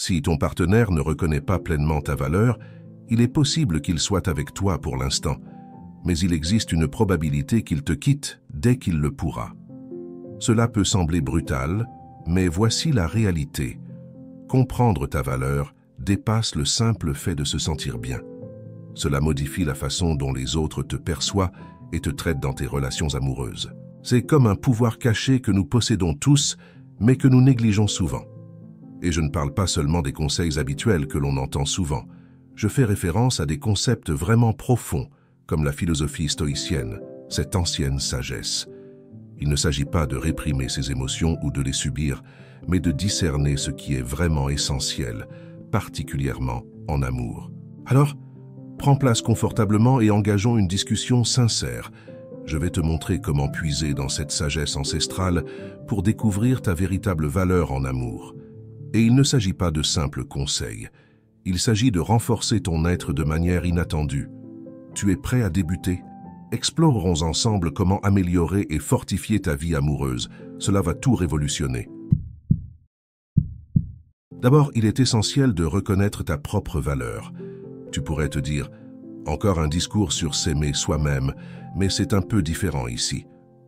Si ton partenaire ne reconnaît pas pleinement ta valeur, il est possible qu'il soit avec toi pour l'instant, mais il existe une probabilité qu'il te quitte dès qu'il le pourra. Cela peut sembler brutal, mais voici la réalité. Comprendre ta valeur dépasse le simple fait de se sentir bien. Cela modifie la façon dont les autres te perçoivent et te traitent dans tes relations amoureuses. C'est comme un pouvoir caché que nous possédons tous, mais que nous négligeons souvent. Et je ne parle pas seulement des conseils habituels que l'on entend souvent. Je fais référence à des concepts vraiment profonds, comme la philosophie stoïcienne, cette ancienne sagesse. Il ne s'agit pas de réprimer ses émotions ou de les subir, mais de discerner ce qui est vraiment essentiel, particulièrement en amour. Alors, prends place confortablement et engageons une discussion sincère. Je vais te montrer comment puiser dans cette sagesse ancestrale pour découvrir ta véritable valeur en amour. Et il ne s'agit pas de simples conseils. Il s'agit de renforcer ton être de manière inattendue. Tu es prêt à débuter? Explorerons ensemble comment améliorer et fortifier ta vie amoureuse. Cela va tout révolutionner. D'abord, il est essentiel de reconnaître ta propre valeur. Tu pourrais te dire, encore un discours sur s'aimer soi-même, mais c'est un peu différent ici.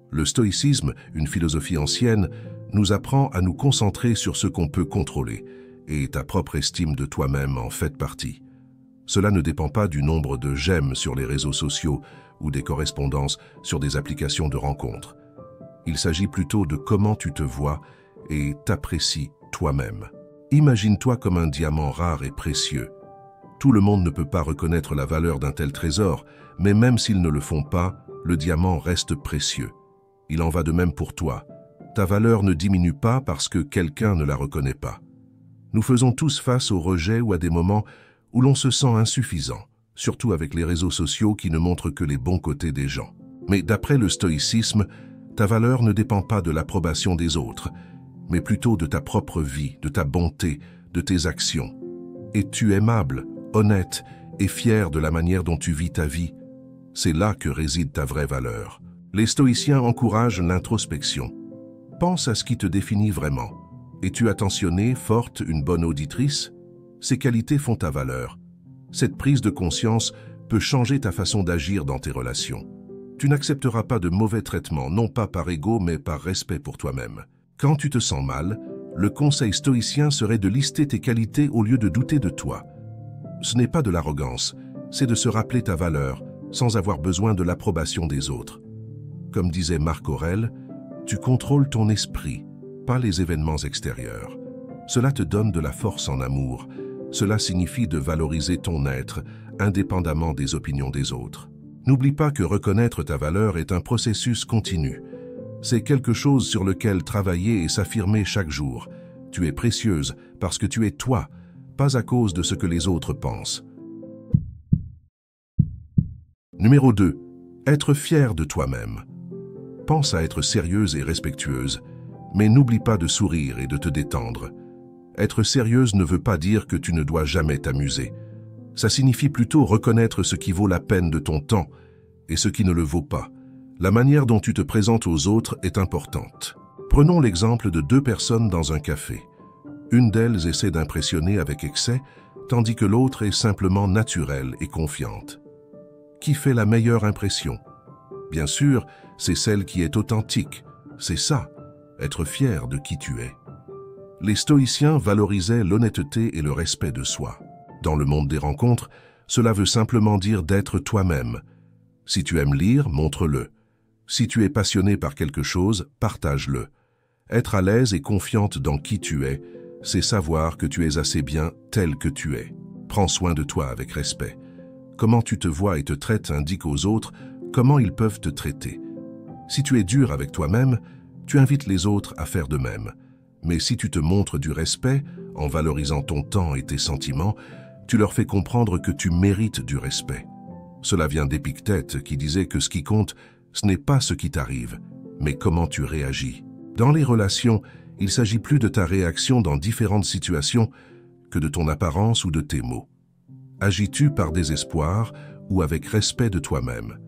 Le stoïcisme, une philosophie ancienne, nous apprend à nous concentrer sur ce qu'on peut contrôler, et ta propre estime de toi-même en fait partie. Cela ne dépend pas du nombre de j'aime sur les réseaux sociaux ou des correspondances sur des applications de rencontres. Il s'agit plutôt de comment tu te vois et t'apprécies toi-même. Imagine-toi comme un diamant rare et précieux. Tout le monde ne peut pas reconnaître la valeur d'un tel trésor, mais même s'ils ne le font pas, le diamant reste précieux. Il en va de même pour toi. Ta valeur ne diminue pas parce que quelqu'un ne la reconnaît pas. Nous faisons tous face au rejet ou à des moments où l'on se sent insuffisant, surtout avec les réseaux sociaux qui ne montrent que les bons côtés des gens. Mais d'après le stoïcisme, ta valeur ne dépend pas de l'approbation des autres, mais plutôt de ta propre vie, de ta bonté, de tes actions. Es-tu aimable, honnête et fier de la manière dont tu vis ta vie? C'est là que réside ta vraie valeur. Les stoïciens encouragent l'introspection. Pense à ce qui te définit vraiment. Es-tu attentionnée, forte, une bonne auditrice? Ces qualités font ta valeur. Cette prise de conscience peut changer ta façon d'agir dans tes relations. Tu n'accepteras pas de mauvais traitements, non pas par ego, mais par respect pour toi-même. Quand tu te sens mal, le conseil stoïcien serait de lister tes qualités au lieu de douter de toi. Ce n'est pas de l'arrogance, c'est de se rappeler ta valeur, sans avoir besoin de l'approbation des autres. Comme disait Marc Aurèle, tu contrôles ton esprit, pas les événements extérieurs. Cela te donne de la force en amour. Cela signifie de valoriser ton être, indépendamment des opinions des autres. N'oublie pas que reconnaître ta valeur est un processus continu. C'est quelque chose sur lequel travailler et s'affirmer chaque jour. Tu es précieuse parce que tu es toi, pas à cause de ce que les autres pensent. Numéro 2. Être fier de toi-même. Pense à être sérieuse et respectueuse, mais n'oublie pas de sourire et de te détendre. Être sérieuse ne veut pas dire que tu ne dois jamais t'amuser. Ça signifie plutôt reconnaître ce qui vaut la peine de ton temps et ce qui ne le vaut pas. La manière dont tu te présentes aux autres est importante. Prenons l'exemple de deux personnes dans un café. Une d'elles essaie d'impressionner avec excès, tandis que l'autre est simplement naturelle et confiante. Qui fait la meilleure impression? Bien sûr, c'est celle qui est authentique. C'est ça, être fier de qui tu es. Les stoïciens valorisaient l'honnêteté et le respect de soi. Dans le monde des rencontres, cela veut simplement dire d'être toi-même. Si tu aimes lire, montre-le. Si tu es passionné par quelque chose, partage-le. Être à l'aise et confiante dans qui tu es, c'est savoir que tu es assez bien tel que tu es. Prends soin de toi avec respect. Comment tu te vois et te traites indique aux autres comment ils peuvent te traiter. Si tu es dur avec toi-même, tu invites les autres à faire de même. Mais si tu te montres du respect, en valorisant ton temps et tes sentiments, tu leur fais comprendre que tu mérites du respect. Cela vient d'Épictète qui disait que ce qui compte, ce n'est pas ce qui t'arrive, mais comment tu réagis. Dans les relations, il s'agit plus de ta réaction dans différentes situations que de ton apparence ou de tes mots. Agis-tu par désespoir ou avec respect de toi-même?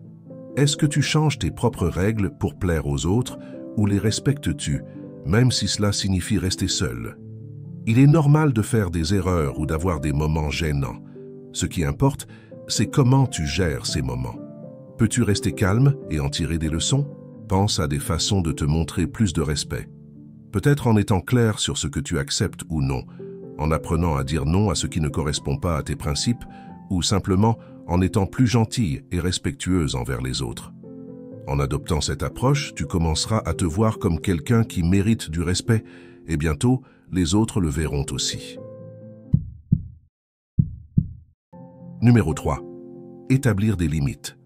Est-ce que tu changes tes propres règles pour plaire aux autres ou les respectes-tu, même si cela signifie rester seul? Il est normal de faire des erreurs ou d'avoir des moments gênants. Ce qui importe, c'est comment tu gères ces moments. Peux-tu rester calme et en tirer des leçons? Pense à des façons de te montrer plus de respect. Peut-être en étant clair sur ce que tu acceptes ou non, en apprenant à dire non à ce qui ne correspond pas à tes principes, ou simplement en étant plus gentille et respectueuse envers les autres. En adoptant cette approche, tu commenceras à te voir comme quelqu'un qui mérite du respect, et bientôt, les autres le verront aussi. Numéro 3. Établir des limites.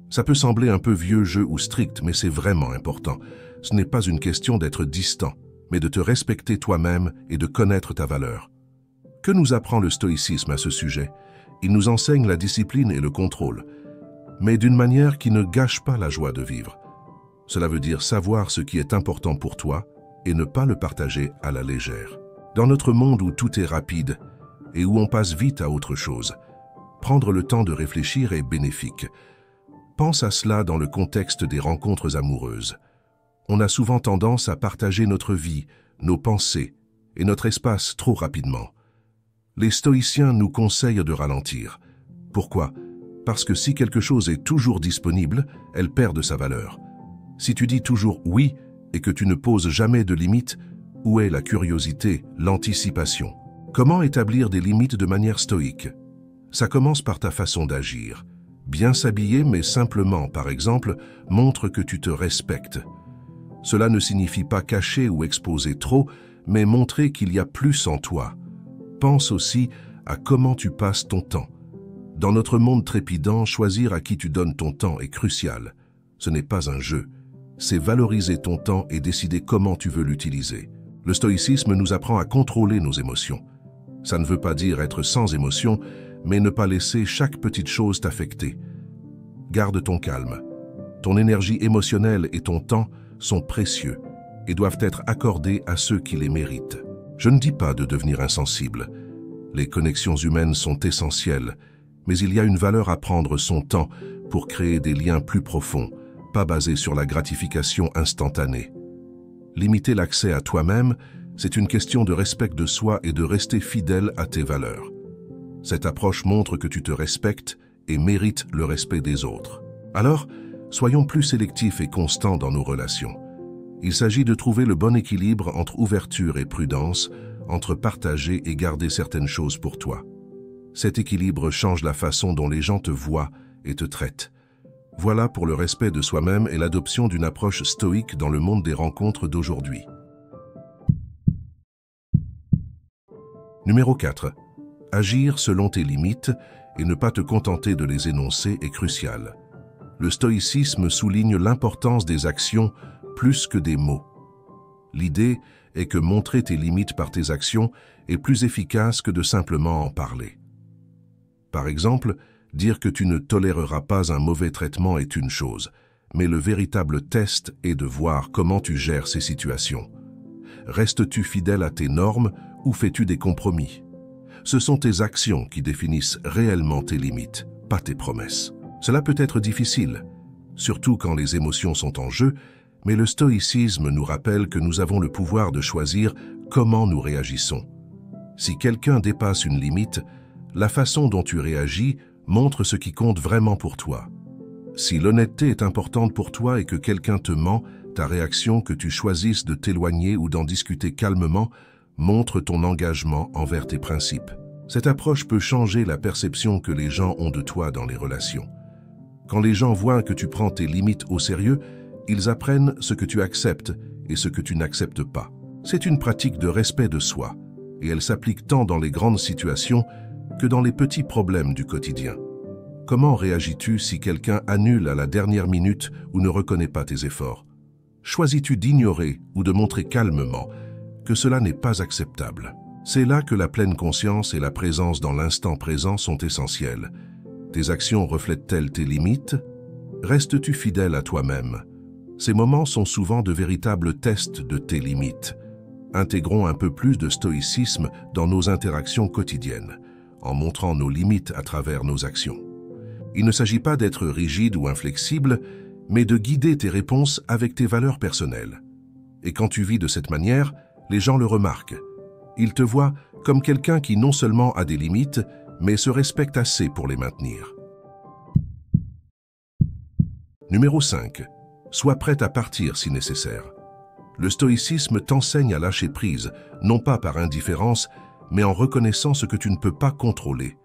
Ça peut sembler un peu vieux jeu ou strict, mais c'est vraiment important. Ce n'est pas une question d'être distant, mais de te respecter toi-même et de connaître ta valeur. Que nous apprend le stoïcisme à ce sujet? Il nous enseigne la discipline et le contrôle, mais d'une manière qui ne gâche pas la joie de vivre. Cela veut dire savoir ce qui est important pour toi et ne pas le partager à la légère. Dans notre monde où tout est rapide et où on passe vite à autre chose, prendre le temps de réfléchir est bénéfique. Pense à cela dans le contexte des rencontres amoureuses. On a souvent tendance à partager notre vie, nos pensées et notre espace trop rapidement. Les stoïciens nous conseillent de ralentir. Pourquoi? Parce que si quelque chose est toujours disponible, elle perd de sa valeur. Si tu dis toujours oui et que tu ne poses jamais de limites, où est la curiosité, l'anticipation? Comment établir des limites de manière stoïque? Ça commence par ta façon d'agir. Bien s'habiller, mais simplement, par exemple, montre que tu te respectes. Cela ne signifie pas cacher ou exposer trop, mais montrer qu'il y a plus en toi. Pense aussi à comment tu passes ton temps. Dans notre monde trépidant, choisir à qui tu donnes ton temps est crucial. Ce n'est pas un jeu. C'est valoriser ton temps et décider comment tu veux l'utiliser. Le stoïcisme nous apprend à contrôler nos émotions. Ça ne veut pas dire être sans émotion, mais ne pas laisser chaque petite chose t'affecter. Garde ton calme. Ton énergie émotionnelle et ton temps sont précieux et doivent être accordés à ceux qui les méritent. Je ne dis pas de devenir insensible. Les connexions humaines sont essentielles, mais il y a une valeur à prendre son temps pour créer des liens plus profonds, pas basés sur la gratification instantanée. Limiter l'accès à toi-même, c'est une question de respect de soi et de rester fidèle à tes valeurs. Cette approche montre que tu te respectes et mérites le respect des autres. Alors, soyons plus sélectifs et constants dans nos relations. Il s'agit de trouver le bon équilibre entre ouverture et prudence, entre partager et garder certaines choses pour toi. Cet équilibre change la façon dont les gens te voient et te traitent. Voilà pour le respect de soi-même et l'adoption d'une approche stoïque dans le monde des rencontres d'aujourd'hui. Numéro 4. Agir selon tes limites et ne pas te contenter de les énoncer est crucial. Le stoïcisme souligne l'importance des actions plus que des mots. L'idée est que montrer tes limites par tes actions est plus efficace que de simplement en parler. Par exemple, dire que tu ne toléreras pas un mauvais traitement est une chose, mais le véritable test est de voir comment tu gères ces situations. Restes-tu fidèle à tes normes ou fais-tu des compromis? Ce sont tes actions qui définissent réellement tes limites, pas tes promesses. Cela peut être difficile, surtout quand les émotions sont en jeu, mais le stoïcisme nous rappelle que nous avons le pouvoir de choisir comment nous réagissons. Si quelqu'un dépasse une limite, la façon dont tu réagis montre ce qui compte vraiment pour toi. Si l'honnêteté est importante pour toi et que quelqu'un te ment, ta réaction, que tu choisisses de t'éloigner ou d'en discuter calmement, montre ton engagement envers tes principes. Cette approche peut changer la perception que les gens ont de toi dans les relations. Quand les gens voient que tu prends tes limites au sérieux, ils apprennent ce que tu acceptes et ce que tu n'acceptes pas. C'est une pratique de respect de soi, et elle s'applique tant dans les grandes situations que dans les petits problèmes du quotidien. Comment réagis-tu si quelqu'un annule à la dernière minute ou ne reconnaît pas tes efforts? Choisis-tu d'ignorer ou de montrer calmement que cela n'est pas acceptable? C'est là que la pleine conscience et la présence dans l'instant présent sont essentielles. Tes actions reflètent-elles tes limites? Restes-tu fidèle à toi-même? Ces moments sont souvent de véritables tests de tes limites. Intégrons un peu plus de stoïcisme dans nos interactions quotidiennes, en montrant nos limites à travers nos actions. Il ne s'agit pas d'être rigide ou inflexible, mais de guider tes réponses avec tes valeurs personnelles. Et quand tu vis de cette manière, les gens le remarquent. Ils te voient comme quelqu'un qui non seulement a des limites, mais se respecte assez pour les maintenir. Numéro 5. Sois prête à partir si nécessaire. Le stoïcisme t'enseigne à lâcher prise, non pas par indifférence, mais en reconnaissant ce que tu ne peux pas contrôler.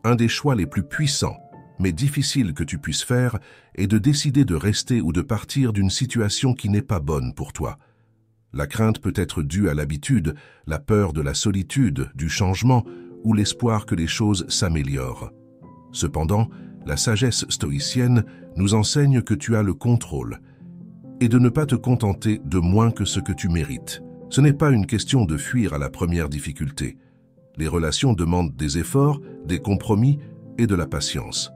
Un des choix les plus puissants, mais difficiles que tu puisses faire, est de décider de rester ou de partir d'une situation qui n'est pas bonne pour toi. La crainte peut être due à l'habitude, la peur de la solitude, du changement ou l'espoir que les choses s'améliorent. Cependant, la sagesse stoïcienne nous enseigne que tu as le contrôle et de ne pas te contenter de moins que ce que tu mérites. Ce n'est pas une question de fuir à la première difficulté. Les relations demandent des efforts, des compromis et de la patience.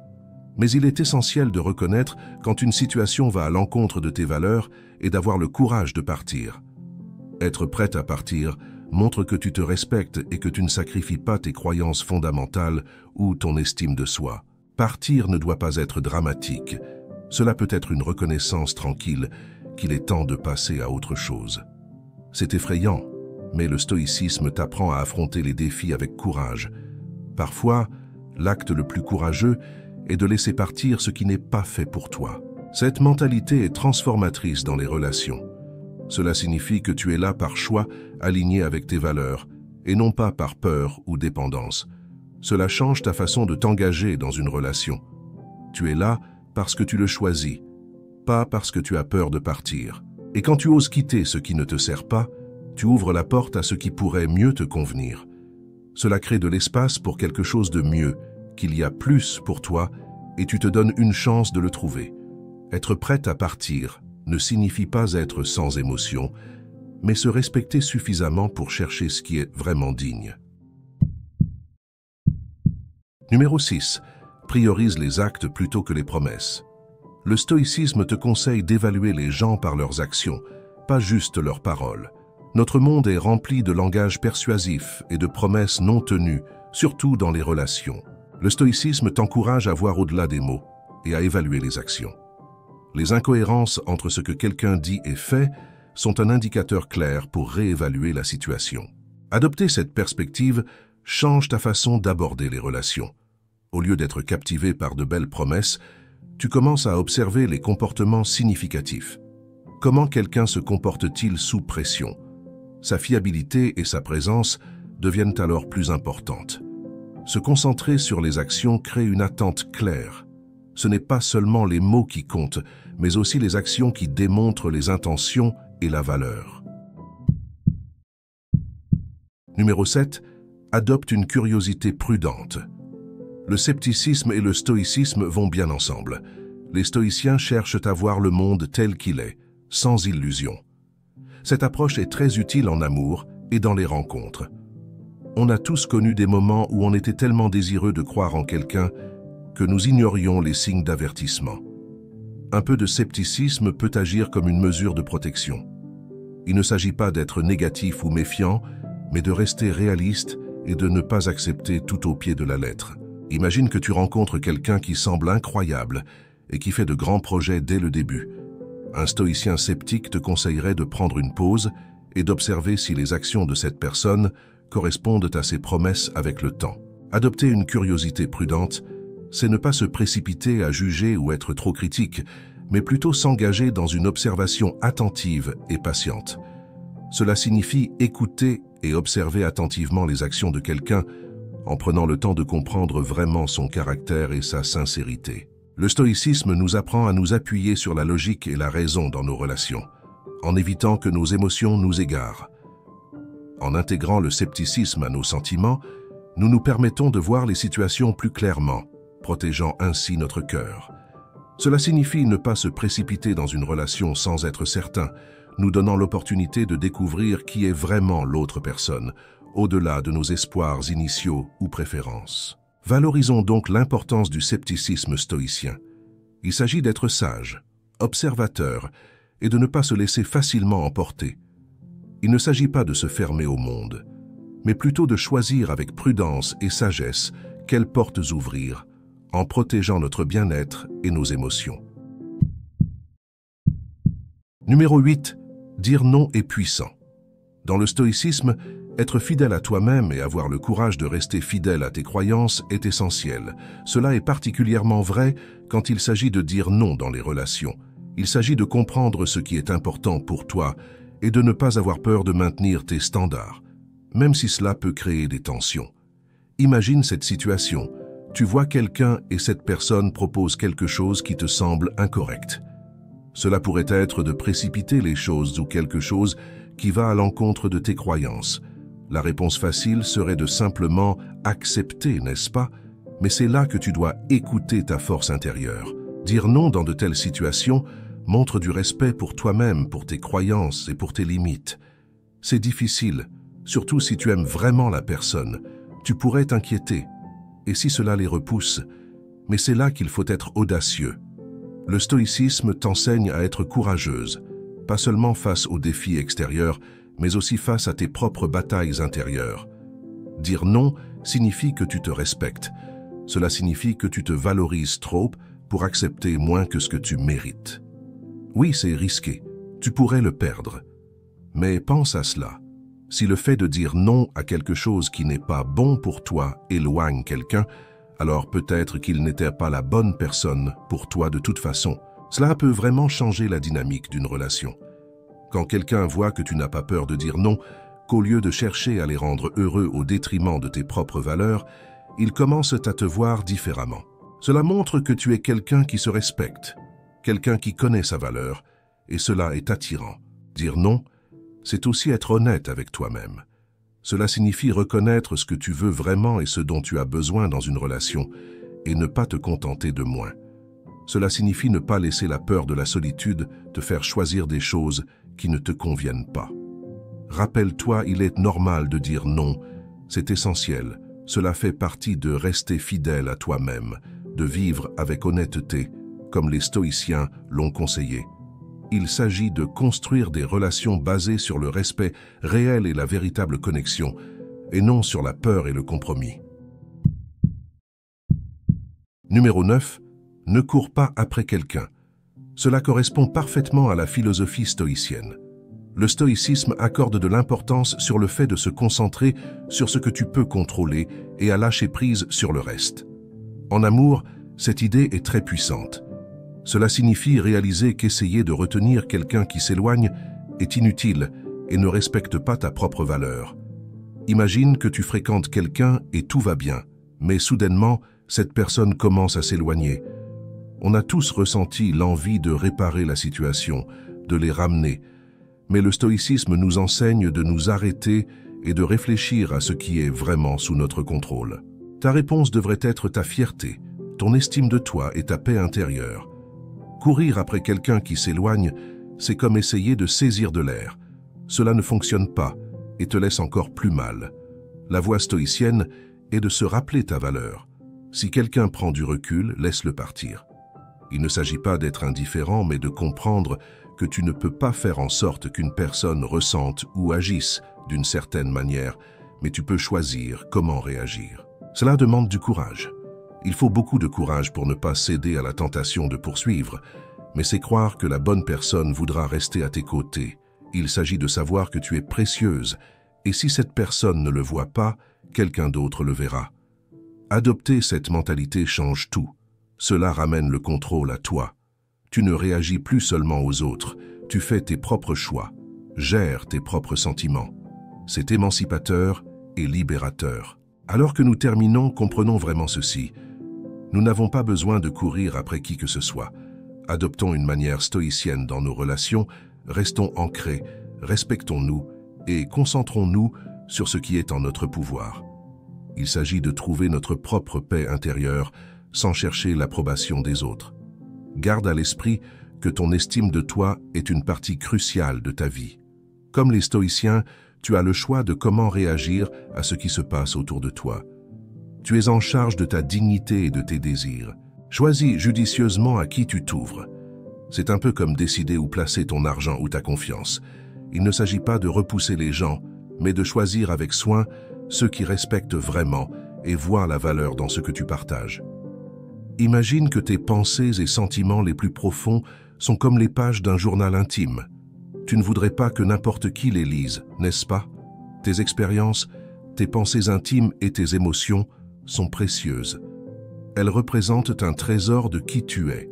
Mais il est essentiel de reconnaître quand une situation va à l'encontre de tes valeurs et d'avoir le courage de partir. Être prête à partir montre que tu te respectes et que tu ne sacrifies pas tes croyances fondamentales ou ton estime de soi. Partir ne doit pas être dramatique. Cela peut être une reconnaissance tranquille qu'il est temps de passer à autre chose. C'est effrayant, mais le stoïcisme t'apprend à affronter les défis avec courage. Parfois, l'acte le plus courageux est de laisser partir ce qui n'est pas fait pour toi. Cette mentalité est transformatrice dans les relations. Cela signifie que tu es là par choix, aligné avec tes valeurs, et non pas par peur ou dépendance. Cela change ta façon de t'engager dans une relation. Tu es là parce que tu le choisis, pas parce que tu as peur de partir. Et quand tu oses quitter ce qui ne te sert pas, tu ouvres la porte à ce qui pourrait mieux te convenir. Cela crée de l'espace pour quelque chose de mieux, qu'il y a plus pour toi, et tu te donnes une chance de le trouver. Être prête à partir ne signifie pas être sans émotion, mais se respecter suffisamment pour chercher ce qui est vraiment digne. Numéro 6. Priorise les actes plutôt que les promesses. Le stoïcisme te conseille d'évaluer les gens par leurs actions, pas juste leurs paroles. Notre monde est rempli de langage persuasif et de promesses non tenues, surtout dans les relations. Le stoïcisme t'encourage à voir au-delà des mots et à évaluer les actions. Les incohérences entre ce que quelqu'un dit et fait sont un indicateur clair pour réévaluer la situation. Adopter cette perspective change ta façon d'aborder les relations. Au lieu d'être captivé par de belles promesses, tu commences à observer les comportements significatifs. Comment quelqu'un se comporte-t-il sous pression? Sa fiabilité et sa présence deviennent alors plus importantes. Se concentrer sur les actions crée une attente claire. Ce n'est pas seulement les mots qui comptent, mais aussi les actions qui démontrent les intentions et la valeur. Numéro 7. Adopte une curiosité prudente. Le scepticisme et le stoïcisme vont bien ensemble. Les stoïciens cherchent à voir le monde tel qu'il est, sans illusion. Cette approche est très utile en amour et dans les rencontres. On a tous connu des moments où on était tellement désireux de croire en quelqu'un que nous ignorions les signes d'avertissement. Un peu de scepticisme peut agir comme une mesure de protection. Il ne s'agit pas d'être négatif ou méfiant, mais de rester réaliste et de ne pas accepter tout au pied de la lettre. Imagine que tu rencontres quelqu'un qui semble incroyable et qui fait de grands projets dès le début. Un stoïcien sceptique te conseillerait de prendre une pause et d'observer si les actions de cette personne correspondent à ses promesses avec le temps. Adopter une curiosité prudente, c'est ne pas se précipiter à juger ou être trop critique, mais plutôt s'engager dans une observation attentive et patiente. Cela signifie écouter et observer attentivement les actions de quelqu'un en prenant le temps de comprendre vraiment son caractère et sa sincérité. Le stoïcisme nous apprend à nous appuyer sur la logique et la raison dans nos relations, en évitant que nos émotions nous égarent. En intégrant le scepticisme à nos sentiments, nous nous permettons de voir les situations plus clairement, protégeant ainsi notre cœur. Cela signifie ne pas se précipiter dans une relation sans être certain, nous donnant l'opportunité de découvrir qui est vraiment l'autre personne, au-delà de nos espoirs initiaux ou préférences. Valorisons donc l'importance du scepticisme stoïcien. Il s'agit d'être sage, observateur, et de ne pas se laisser facilement emporter. Il ne s'agit pas de se fermer au monde, mais plutôt de choisir avec prudence et sagesse quelles portes ouvrir, en protégeant notre bien-être et nos émotions. Numéro 8. Dire non est puissant. Dans le stoïcisme, Être fidèle à toi-même et avoir le courage de rester fidèle à tes croyances est essentiel. Cela est particulièrement vrai quand il s'agit de dire non dans les relations. Il s'agit de comprendre ce qui est important pour toi et de ne pas avoir peur de maintenir tes standards, même si cela peut créer des tensions. Imagine cette situation. Tu vois quelqu'un et cette personne propose quelque chose qui te semble incorrect. Cela pourrait être de précipiter les choses ou quelque chose qui va à l'encontre de tes croyances. La réponse facile serait de simplement accepter, n'est-ce pas? Mais c'est là que tu dois écouter ta force intérieure. Dire non dans de telles situations montre du respect pour toi-même, pour tes croyances et pour tes limites. C'est difficile, surtout si tu aimes vraiment la personne. Tu pourrais t'inquiéter, et si cela les repousse, mais c'est là qu'il faut être audacieux. Le stoïcisme t'enseigne à être courageuse, pas seulement face aux défis extérieurs, mais aussi face à tes propres batailles intérieures. Dire non signifie que tu te respectes. Cela signifie que tu te valorises trop pour accepter moins que ce que tu mérites. Oui, c'est risqué. Tu pourrais le perdre. Mais pense à cela. Si le fait de dire non à quelque chose qui n'est pas bon pour toi éloigne quelqu'un, alors peut-être qu'il n'était pas la bonne personne pour toi de toute façon. Cela peut vraiment changer la dynamique d'une relation. Quand quelqu'un voit que tu n'as pas peur de dire non, qu'au lieu de chercher à les rendre heureux au détriment de tes propres valeurs, ils commencent à te voir différemment. Cela montre que tu es quelqu'un qui se respecte, quelqu'un qui connaît sa valeur, et cela est attirant. Dire non, c'est aussi être honnête avec toi-même. Cela signifie reconnaître ce que tu veux vraiment et ce dont tu as besoin dans une relation, et ne pas te contenter de moins. Cela signifie ne pas laisser la peur de la solitude te faire choisir des choses qui ne te conviennent pas. Rappelle-toi, il est normal de dire non, c'est essentiel. Cela fait partie de rester fidèle à toi-même, de vivre avec honnêteté, comme les stoïciens l'ont conseillé. Il s'agit de construire des relations basées sur le respect réel et la véritable connexion, et non sur la peur et le compromis. Numéro 9. Ne cours pas après quelqu'un. Cela correspond parfaitement à la philosophie stoïcienne. Le stoïcisme accorde de l'importance sur le fait de se concentrer sur ce que tu peux contrôler et à lâcher prise sur le reste. En amour, cette idée est très puissante. Cela signifie réaliser qu'essayer de retenir quelqu'un qui s'éloigne est inutile et ne respecte pas ta propre valeur. Imagine que tu fréquentes quelqu'un et tout va bien, mais soudainement, cette personne commence à s'éloigner. On a tous ressenti l'envie de réparer la situation, de les ramener. Mais le stoïcisme nous enseigne de nous arrêter et de réfléchir à ce qui est vraiment sous notre contrôle. Ta réponse devrait être ta fierté, ton estime de toi et ta paix intérieure. Courir après quelqu'un qui s'éloigne, c'est comme essayer de saisir de l'air. Cela ne fonctionne pas et te laisse encore plus mal. La voie stoïcienne est de se rappeler ta valeur. Si quelqu'un prend du recul, laisse-le partir. Il ne s'agit pas d'être indifférent, mais de comprendre que tu ne peux pas faire en sorte qu'une personne ressente ou agisse d'une certaine manière, mais tu peux choisir comment réagir. Cela demande du courage. Il faut beaucoup de courage pour ne pas céder à la tentation de poursuivre, mais c'est croire que la bonne personne voudra rester à tes côtés. Il s'agit de savoir que tu es précieuse, et si cette personne ne le voit pas, quelqu'un d'autre le verra. Adopter cette mentalité change tout. Cela ramène le contrôle à toi. Tu ne réagis plus seulement aux autres, tu fais tes propres choix, gères tes propres sentiments. C'est émancipateur et libérateur. Alors que nous terminons, comprenons vraiment ceci. Nous n'avons pas besoin de courir après qui que ce soit. Adoptons une manière stoïcienne dans nos relations, restons ancrés, respectons-nous et concentrons-nous sur ce qui est en notre pouvoir. Il s'agit de trouver notre propre paix intérieure sans chercher l'approbation des autres. Garde à l'esprit que ton estime de toi est une partie cruciale de ta vie. Comme les stoïciens, tu as le choix de comment réagir à ce qui se passe autour de toi. Tu es en charge de ta dignité et de tes désirs. Choisis judicieusement à qui tu t'ouvres. C'est un peu comme décider où placer ton argent ou ta confiance. Il ne s'agit pas de repousser les gens, mais de choisir avec soin ceux qui respectent vraiment et voient la valeur dans ce que tu partages. Imagine que tes pensées et sentiments les plus profonds sont comme les pages d'un journal intime. Tu ne voudrais pas que n'importe qui les lise, n'est-ce pas? Tes expériences, tes pensées intimes et tes émotions sont précieuses. Elles représentent un trésor de qui tu es.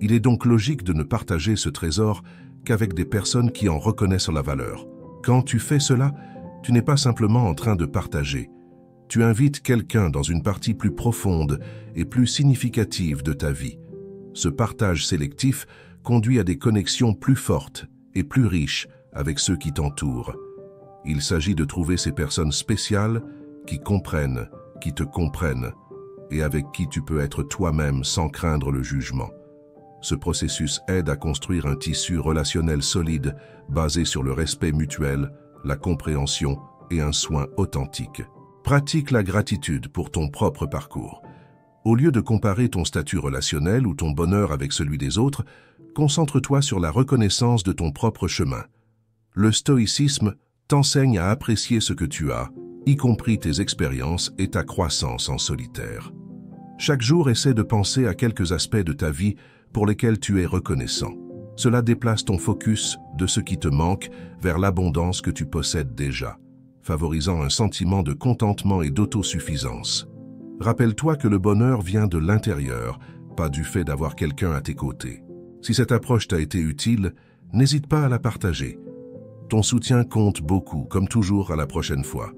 Il est donc logique de ne partager ce trésor qu'avec des personnes qui en reconnaissent la valeur. Quand tu fais cela, tu n'es pas simplement en train de partager. Tu invites quelqu'un dans une partie plus profonde et plus significative de ta vie. Ce partage sélectif conduit à des connexions plus fortes et plus riches avec ceux qui t'entourent. Il s'agit de trouver ces personnes spéciales qui comprennent, qui te comprennent et avec qui tu peux être toi-même sans craindre le jugement. Ce processus aide à construire un tissu relationnel solide basé sur le respect mutuel, la compréhension et un soin authentique. Pratique la gratitude pour ton propre parcours. Au lieu de comparer ton statut relationnel ou ton bonheur avec celui des autres, concentre-toi sur la reconnaissance de ton propre chemin. Le stoïcisme t'enseigne à apprécier ce que tu as, y compris tes expériences et ta croissance en solitaire. Chaque jour, essaie de penser à quelques aspects de ta vie pour lesquels tu es reconnaissant. Cela déplace ton focus de ce qui te manque vers l'abondance que tu possèdes déjà, favorisant un sentiment de contentement et d'autosuffisance. Rappelle-toi que le bonheur vient de l'intérieur, pas du fait d'avoir quelqu'un à tes côtés. Si cette approche t'a été utile, n'hésite pas à la partager. Ton soutien compte beaucoup, comme toujours. À la prochaine fois.